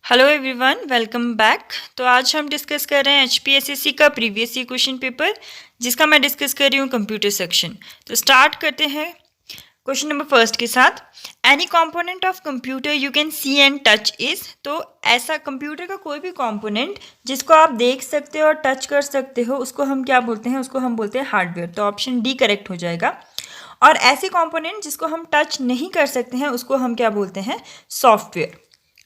Hello everyone, welcome back. तो आज हम डिस्कस कर रहे हैं HPSSC का प्रीवियस ईयर क्वेश्चन पेपर, जिसका मैं डिस्कस कर रही हूँ कंप्यूटर सेक्शन। तो स्टार्ट करते हैं क्वेश्चन नंबर फर्स्ट के साथ। Any component of computer you can see and touch is. तो ऐसा कंप्यूटर का कोई भी कंपोनेंट जिसको आप देख सकते हो और टच कर सकते हो, उसको हम क्या बोलते हैं? उसको हम बोलते हैं हार्डवेयर। तो ऑप्शन डी करेक्ट हो जाएगा। और ऐसे कंपोनेंट जिसको हम टच नहीं कर सकते हैं, उसको हम क्या बोलते हैं? सॉफ्टवेयर।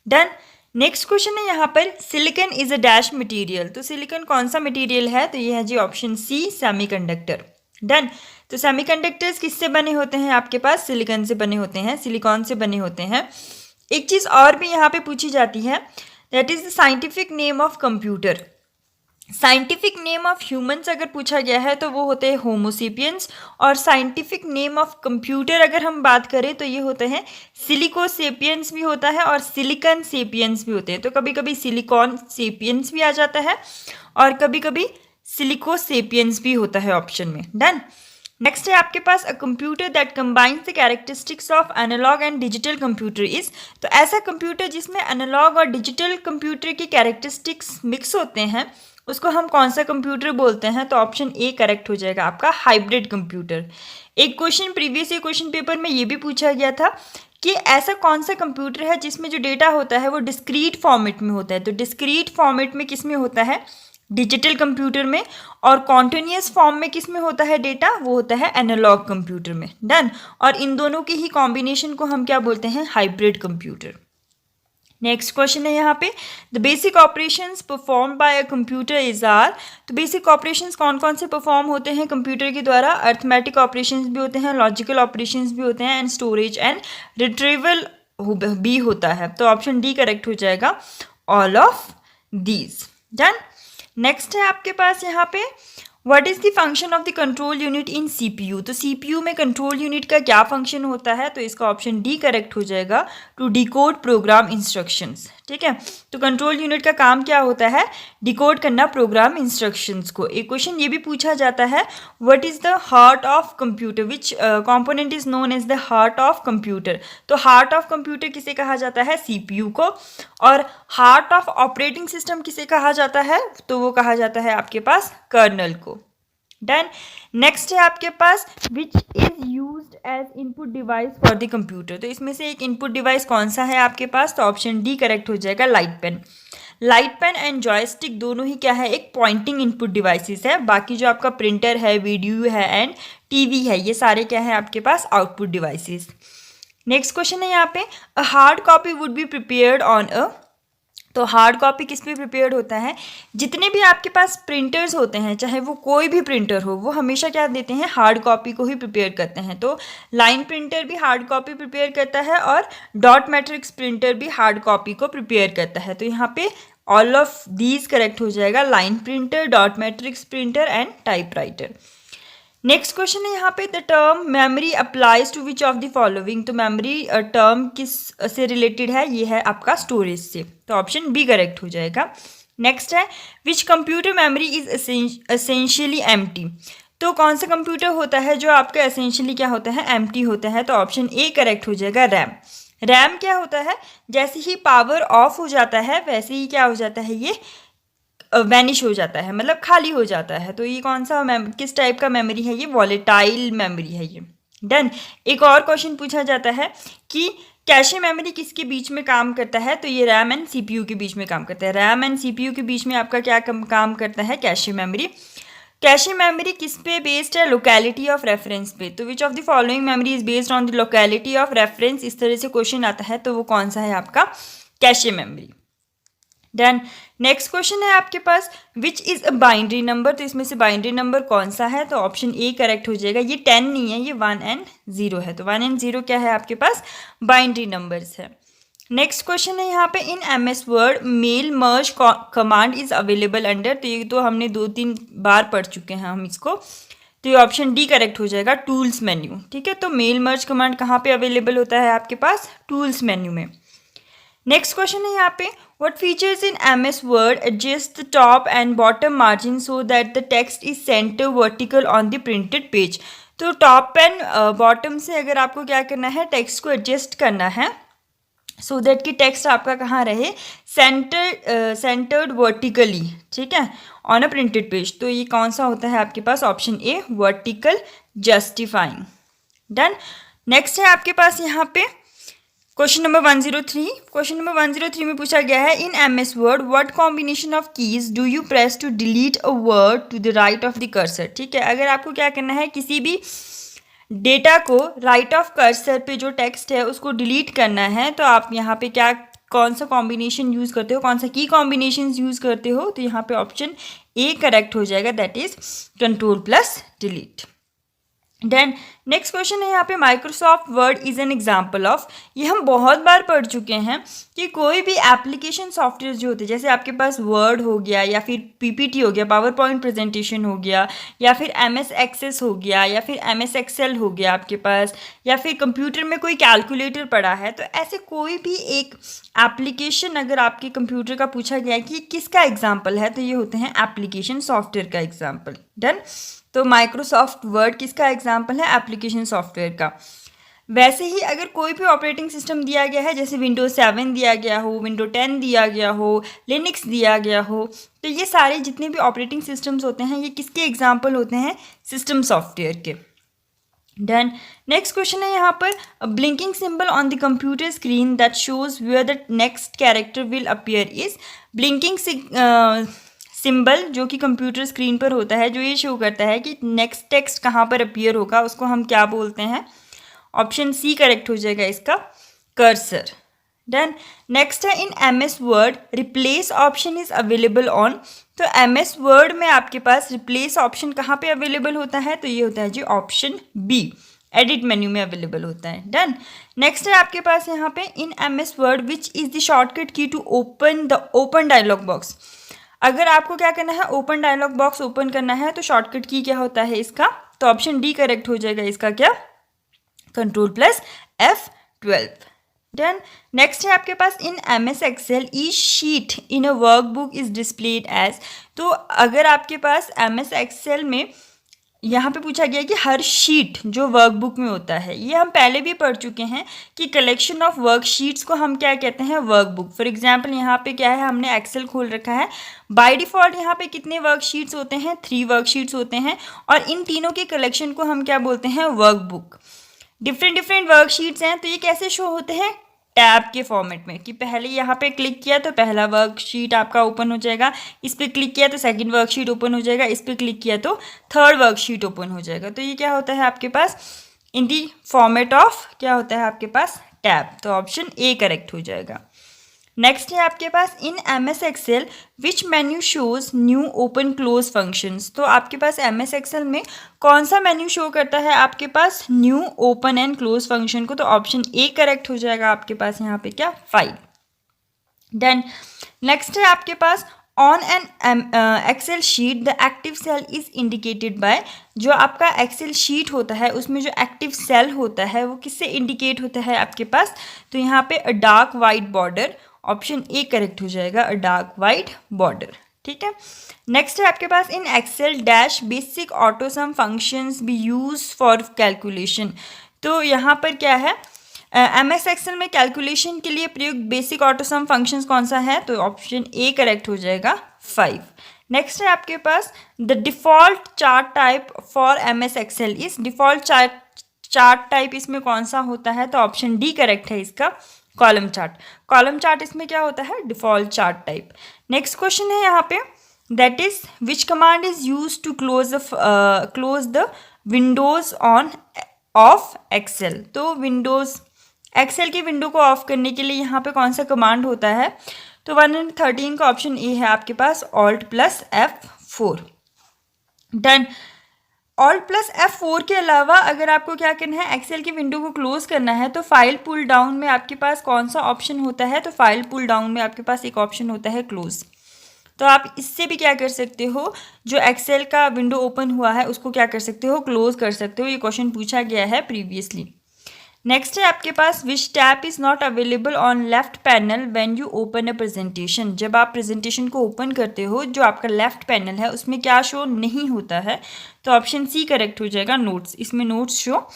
डन। नेक्स्ट क्वेश्चन है यहाँ पर, silicon is a dash material. तो सिलिकॉन कौन सा मटेरियल है? तो ये है जी ऑप्शन सी, सेमीकंडक्टर। डन। तो सेमीकंडक्टर्स किससे बने होते हैं? आपके पास सिलिकॉन से बने होते हैं, सिलिकॉन से बने होते हैं। एक चीज़ और भी यहाँ पे पूछी जाती है, that is the scientific name of computer. Scientific name of humans अगर पूछा गया है तो वो होते हैं होमोसेपियंस, और साइंटिफिक नेम ऑफ कंप्यूटर अगर हम बात करें तो ये होते हैं सिलिकोसेपियंस भी होता है और सिलिकॉन सेपियंस भी होते हैं। तो कभी कभी सिलिकॉन सेपियंस भी आ जाता है और कभी कभी सिलिकोसेपियंस भी होता है ऑप्शन में। डन। नेक्स्ट है आपके पास, a computer that combines the characteristics of analog and digital computer is. तो ऐसा कंप्यूटर जिसमें एनालॉग और डिजिटल कंप्यूटर की कैरेक्टरिस्टिक्स मिक्स होते हैं, उसको हम कौन सा कंप्यूटर बोलते हैं? तो ऑप्शन ए करेक्ट हो जाएगा आपका, हाइब्रिड कंप्यूटर। एक question previous year question paper में ये भी पूछा गया था कि ऐसा कौन सा कंप्यूटर है जिसमें जो डेटा होता है वो डिस्क्रीट फॉर्मेट में होता है। तो डिस्क्रीट फॉर्मेट में किस में होता है? डिजिटल कंप्यूटर में। और कॉन्टिन्यूअस फॉर्म में किस में होता है डेटा? वो होता है एनालॉग कंप्यूटर में। डन। और इन दोनों के ही कॉम्बिनेशन को हम क्या बोलते हैं? Hybrid computer. नेक्स्ट क्वेश्चन है यहाँ पे, the basic operations perform by a computer is are. तो बेसिक ऑपरेशंस कौन कौन से परफॉर्म होते हैं कंप्यूटर के द्वारा? अर्थमेटिक ऑपरेशंस भी होते हैं, लॉजिकल ऑपरेशंस भी होते हैं, एंड स्टोरेज एंड रिट्रीवल भी होता है। तो ऑप्शन डी करेक्ट हो जाएगा, all of these. Done. Next है आपके पास यहाँ पे, what is the function of the control unit in CPU. तो सीपीयू में कंट्रोल यूनिट का क्या फंक्शन होता है? तो इसका ऑप्शन डी करेक्ट हो जाएगा, टू डिकोड प्रोग्राम इंस्ट्रक्शंस। ठीक है, तो कंट्रोल यूनिट का काम क्या होता है? डिकोड करना प्रोग्राम इंस्ट्रक्शंस को। एक क्वेश्चन ये भी पूछा जाता है, what is the heart of computer, which component is known as the heart of computer. तो हार्ट ऑफ कंप्यूटर किसे कहा जाता है? सीपीयू को। और हार्ट ऑफ ऑपरेटिंग सिस्टम किसे कहा जाता है? तो वो कहा जाता है आपके पास कर्नल को। डन। नेक्स्ट है आपके पास, which is used as input device for the computer. तो इसमें से एक इनपुट डिवाइस कौन सा है आपके पास? तो ऑप्शन डी करेक्ट हो जाएगा, light pen. Light pen and joystick दोनों ही क्या है? एक पॉइंटिंग इनपुट डिवाइसेस है। बाकी जो आपका प्रिंटर है, वीडियो है एंड टीवी है, ये सारे क्या है आपके पास? Output devices. नेक्स्ट क्वेश्चन है यहाँ पे, a hard copy would be prepared on a. तो हार्ड कॉपी किस पे प्रिपेयर्ड होता है? जितने भी आपके पास प्रिंटर्स होते हैं, चाहे वो कोई भी प्रिंटर हो, वो हमेशा क्या देते हैं? हार्ड कॉपी को ही प्रिपेयर करते हैं। तो लाइन प्रिंटर भी हार्ड कॉपी प्रिपेयर करता है और डॉट मैट्रिक्स प्रिंटर भी हार्ड कॉपी को प्रिपेयर करता है। तो यहाँ पे ऑल ऑफ दीज करेक्ट हो जाएगा, line printer, dot matrix printer and typewriter. Next question है यहाँ पे, the term memory applies to which of the following. तो मेमोरी टर्म किस से रिलेटेड है? ये है आपका स्टोरेज से। तो ऑप्शन बी करेक्ट हो जाएगा। नेक्स्ट है, which computer memory is essentially empty. तो कौन सा कंप्यूटर होता है जो आपका एसेंशियली क्या होता है? एम्प्टी होता है। तो ऑप्शन ए करेक्ट हो जाएगा, रैम। रैम क्या होता है? जैसे ही पावर ऑफ हो जाता है वैसे ही क्या हो जाता है? ये वैनिश हो जाता है, मतलब खाली हो जाता है। तो ये कौन सा किस टाइप का मेमोरी है? ये वॉलेटाइल मेमोरी है ये। डन। एक और क्वेश्चन पूछा जाता है कि कैशे मेमोरी किसके बीच में काम करता है? तो ये रैम एंड सीपीयू के बीच में काम करता है। रैम एंड सीपीयू के बीच में आपका क्या काम करता है? Cache memory. कैशे मेमोरी किस पे बेस्ड है? लोकेलिटी ऑफ रेफरेंस पे। तो विच of the following memory is based on the locality of reference, इस तरह से क्वेश्चन आता है। तो वो कौन सा है आपका? Cache memory. Done. Next question है आपके पास, which is a binary number. तो इसमें से बाइनरी नंबर कौन सा है? तो ऑप्शन ए करेक्ट हो जाएगा। ये 10 नहीं है, ये 1 एंड 0 है। तो 1 एंड 0 क्या है आपके पास? बाइनरी नंबर्स है। नेक्स्ट क्वेश्चन है यहाँ पे, in MS Word mail merge command is available under. तो ये तो हमने 2-3 बार पढ़ चुके हैं हम इसको। तो ये ऑप्शन डी करेक्ट हो जाएगा, टूल्स मेन्यू। ठीक है, तो मेल मर्ज कमांड कहाँ पे अवेलेबल होता है आपके पास? टूल्स मेन्यू में। नेक्स्ट क्वेश्चन है यहाँ पे, what features in MS Word adjust the top and bottom margin so that the text is center vertical on the printed page। तो टॉप एंड बॉटम से अगर आपको क्या करना है? टेक्स्ट को एडजस्ट करना है सो दैट कि टेक्स्ट आपका कहाँ रहे? सेंटर्ड वर्टिकली, ठीक है, ऑन अ प्रिंटेड पेज। तो ये कौन सा होता है आपके पास? Option A, vertical justifying. Done. Next है आपके पास यहाँ पे क्वेश्चन नंबर 103। क्वेश्चन नंबर 103 में पूछा गया है, in MS Word what combination of keys do you press to delete a word to the right of the cursor. ठीक है, अगर आपको क्या करना है, किसी भी डेटा को राइट ऑफ कर्सर पे जो टेक्स्ट है उसको डिलीट करना है, तो आप यहाँ पे क्या, कौन सा कॉम्बिनेशन यूज़ करते हो, कौन सा की कॉम्बिनेशन यूज़ करते हो? तो यहाँ पे ऑप्शन ए करेक्ट हो जाएगा, that is Ctrl+Delete। Then next question है यहाँ पे, Microsoft Word is an example of. ये हम बहुत बार पढ़ चुके हैं कि कोई भी एप्लीकेशन सॉफ्टवेयर जो होते हैं, जैसे आपके पास वर्ड हो गया, या फिर PPT हो गया, पावर पॉइंट प्रेजेंटेशन हो गया, या फिर MS एक्सेस हो गया, या फिर MS एक्सेल हो गया आपके पास, या फिर कंप्यूटर में कोई कैलकुलेटर पड़ा है, तो ऐसे कोई भी एक एप्लीकेशन अगर आपके कंप्यूटर का पूछा गया कि किसका एग्जाम्पल है, तो ये होते हैं एप्लीकेशन सॉफ्टवेयर का एग्जाम्पल। डन। तो माइक्रोसॉफ्ट वर्ड किसका एग्जाम्पल है? एप्लीकेशन सॉफ्टवेयर का। वैसे ही अगर कोई भी ऑपरेटिंग सिस्टम दिया गया है, जैसे विंडोज 7 दिया गया हो, विंडो 10 दिया गया हो, लिनक्स दिया गया हो, तो ये सारे जितने भी ऑपरेटिंग सिस्टम्स होते हैं, ये किसके एग्जाम्पल होते हैं? सिस्टम सॉफ्टवेयर के। डन। नेक्स्ट क्वेश्चन है यहाँ पर, blinking symbol on the computer screen that shows where the next character will appear is. Blinking symbol जो कि कंप्यूटर स्क्रीन पर होता है, जो ये शो करता है कि नेक्स्ट टेक्स्ट कहाँ पर अपीयर होगा, उसको हम क्या बोलते हैं? ऑप्शन सी करेक्ट हो जाएगा इसका, कर्सर। डन। नेक्स्ट है, in MS word replace option is available on. तो MS वर्ड में आपके पास रिप्लेस ऑप्शन कहाँ पे अवेलेबल होता है? तो ये होता है जी ऑप्शन बी, एडिट मेन्यू में अवेलेबल होता है। डन। नेक्स्ट है आपके पास यहाँ पे, in MS word which is the shortcut की टू ओपन डायलॉग बॉक्स। अगर आपको क्या करना है, ओपन डायलॉग बॉक्स ओपन करना है, तो शॉर्टकट की क्या होता है इसका? तो ऑप्शन डी करेक्ट हो जाएगा इसका, क्या? Ctrl+F12। डन। नेक्स्ट है आपके पास, in MS Excel each sheet in a workbook is displayed as. तो अगर आपके पास MS एक्सेल में यहाँ पे पूछा गया कि हर शीट जो वर्कबुक में होता है, ये हम पहले भी पढ़ चुके हैं कि कलेक्शन ऑफ वर्कशीट्स को हम क्या कहते हैं? वर्कबुक। फॉर एग्जांपल यहाँ पे क्या है, हमने एक्सेल खोल रखा है, बाय डिफ़ॉल्ट यहाँ पे कितने वर्कशीट्स होते हैं? 3 वर्कशीट्स होते हैं, और इन तीनों के कलेक्शन को हम क्या बोलते हैं? वर्कबुक। डिफरेंट वर्कशीट्स हैं, तो ये कैसे शो होते हैं? टैब के फॉर्मेट में, कि पहले यहाँ पे क्लिक किया तो पहला वर्कशीट आपका ओपन हो जाएगा, इस पर क्लिक किया तो सेकंड वर्कशीट ओपन हो जाएगा, इस पर क्लिक किया तो थर्ड वर्कशीट ओपन हो जाएगा। तो ये क्या होता है आपके पास? इन दी फॉर्मेट ऑफ क्या होता है आपके पास? टैब। तो ऑप्शन ए करेक्ट हो जाएगा। नेक्स्ट है आपके पास, in MS Excel which menu shows new open close functions. तो आपके पास MS एक्सेल में कौन सा मेन्यू शो करता है आपके पास? New open and close function को। तो ऑप्शन ए करेक्ट हो जाएगा आपके पास यहाँ पे, क्या? 5। डन। नेक्स्ट है आपके पास, on an Excel sheet the active cell is indicated by. जो आपका एक्सेल शीट होता है उसमें जो एक्टिव सेल होता है वो किससे इंडिकेट होता है आपके पास? तो यहाँ पे अ dark white border, option A correct हो जाएगा, अ डार्क वाइट बॉर्डर। ठीक है। नेक्स्ट है आपके पास, in Excel dash basic auto sum functions be use for calculation. तो यहाँ पर क्या है, MS एक्सेल में कैलकुलेशन के लिए प्रयुक्त बेसिक ऑटो सम फंक्शंस कौन सा है? तो ऑप्शन ए करेक्ट हो जाएगा, 5। नेक्स्ट है आपके पास, the default chart type for MS Excel is. Default chart type इसमें कौन सा होता है? तो ऑप्शन डी करेक्ट है इसका, कॉलम चार्ट। कॉलम चार्ट इसमें क्या होता है? Default chart type. Next question है यहाँ पे, that is which command is use to close the windows on off Excel. तो विंडोज एक्सेल की विंडो को ऑफ करने के लिए यहाँ पे कौन सा कमांड होता है? तो 113 का ऑप्शन ए है आपके पास, Alt+F4। डन। Alt+F4 के अलावा अगर आपको क्या करना है, एक्सेल की विंडो को क्लोज करना है, तो फाइल पुल डाउन में आपके पास कौन सा ऑप्शन होता है? तो फाइल पुल डाउन में आपके पास एक ऑप्शन होता है क्लोज। तो आप इससे भी क्या कर सकते हो, जो एक्सेल का विंडो ओपन हुआ है उसको क्या कर सकते हो? क्लोज कर सकते हो। ये क्वेश्चन पूछा गया है प्रीवियसली। नेक्स्ट है आपके पास, which tab is not available on left panel when you open a presentation. जब आप प्रेजेंटेशन को ओपन करते हो, जो आपका लेफ्ट पैनल है उसमें क्या शो नहीं होता है? तो ऑप्शन सी करेक्ट हो जाएगा, नोट्स। इसमें नोट्स शो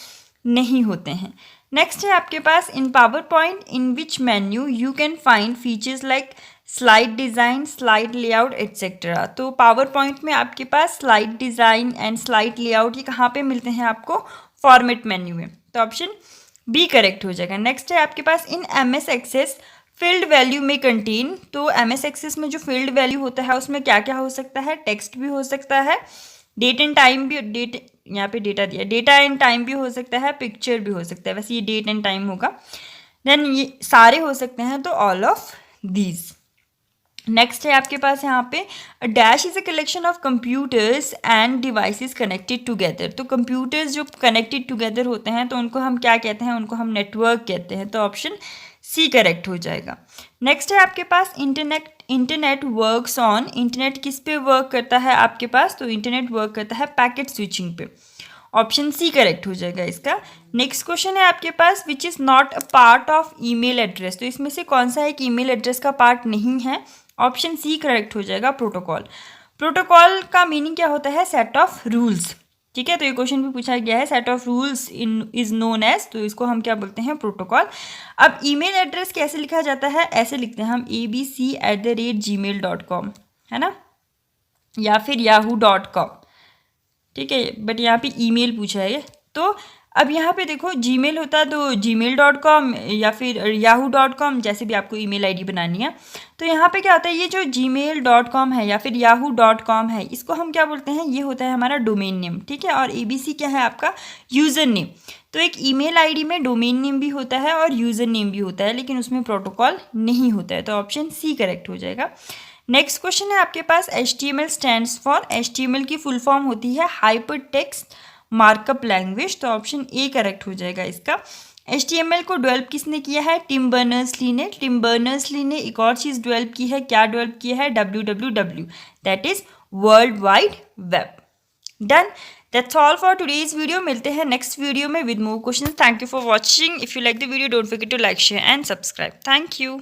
नहीं होते हैं। नेक्स्ट है आपके पास, in PowerPoint in which menu you can find features like slide design, slide layout etcetera. तो पावर पॉइंट में आपके पास slide design and slide layout ये कहाँ पे मिलते हैं आपको? फॉर्मेट मेन्यू में। तो ऑप्शन बी करेक्ट हो जाएगा। नेक्स्ट है आपके पास in MS access field value में कंटेन। तो MS एक्सेस में जो फील्ड वैल्यू होता है उसमें क्या क्या हो सकता है? टेक्स्ट भी हो सकता है, डेट एंड टाइम भी, डेट यहाँ पे डेटा दिया, डेटा एंड टाइम भी हो सकता है, पिक्चर भी हो सकता है, वैसे ये डेट एंड टाइम होगा। देन ये सारे हो सकते हैं, तो ऑल ऑफ दीज। नेक्स्ट है आपके पास यहाँ पे dash is a collection of computers end devices connected together. तो कंप्यूटर्स जो कनेक्टेड टुगेदर होते हैं तो उनको हम क्या कहते हैं? उनको हम नेटवर्क कहते हैं। तो ऑप्शन सी करेक्ट हो जाएगा। नेक्स्ट है आपके पास इंटरनेट वर्क्स ऑन। इंटरनेट किस पे वर्क करता है आपके पास? तो इंटरनेट वर्क करता है पैकेट स्विचिंग पे। ऑप्शन सी करेक्ट हो जाएगा इसका। नेक्स्ट क्वेश्चन है आपके पास which is not a part of email address. तो इसमें से कौन सा एक ईमेल एड्रेस का पार्ट नहीं है? ऑप्शन सी करेक्ट हो जाएगा, प्रोटोकॉल। प्रोटोकॉल का मीनिंग क्या होता है? Set of rules. ठीक है, तो ये क्वेश्चन भी पूछा गया है, set of rules is known as, तो इसको हम क्या बोलते हैं? प्रोटोकॉल। अब ईमेल एड्रेस कैसे लिखा जाता है? ऐसे लिखते हैं हम abc@gmail.com, है ना, या फिर yahoo.com। ठीक है, बट यहाँ पे ईमेल पूछा है। तो अब यहाँ पे देखो जीमेल होता है तो gmail.com या फिर yahoo.com, जैसे भी आपको ईमेल आईडी बनानी है। तो यहाँ पे क्या होता है? ये जो gmail.com है या फिर yahoo.com है, इसको हम क्या बोलते हैं? ये होता है हमारा डोमेन नेम। ठीक है, और ABC क्या है आपका? User name. तो एक ईमेल आईडी में डोमेन नेम भी होता है और यूज़र नेम भी होता है, लेकिन उसमें प्रोटोकॉल नहीं होता है। तो ऑप्शन सी करेक्ट हो जाएगा। नेक्स्ट क्वेश्चन है आपके पास HTML स्टैंड्स फॉर। HTML की फुल फॉर्म होती है हाइपर टेक्स्ट मार्कअप लैंग्वेज। तो ऑप्शन ए करेक्ट हो जाएगा इसका। HTML को डेवलप किसने किया है? टिम बर्नर्स-ली ने। टिम बर्नर्स-ली ने एक और चीज़ डेवलप की है। क्या डेवलप किया है? WWW, that is world wide web. Done, that's all for today's video. मिलते हैं नेक्स्ट वीडियो में with more question. Thank you for watching. If you like the video don't forget to like, share and subscribe. Thank you.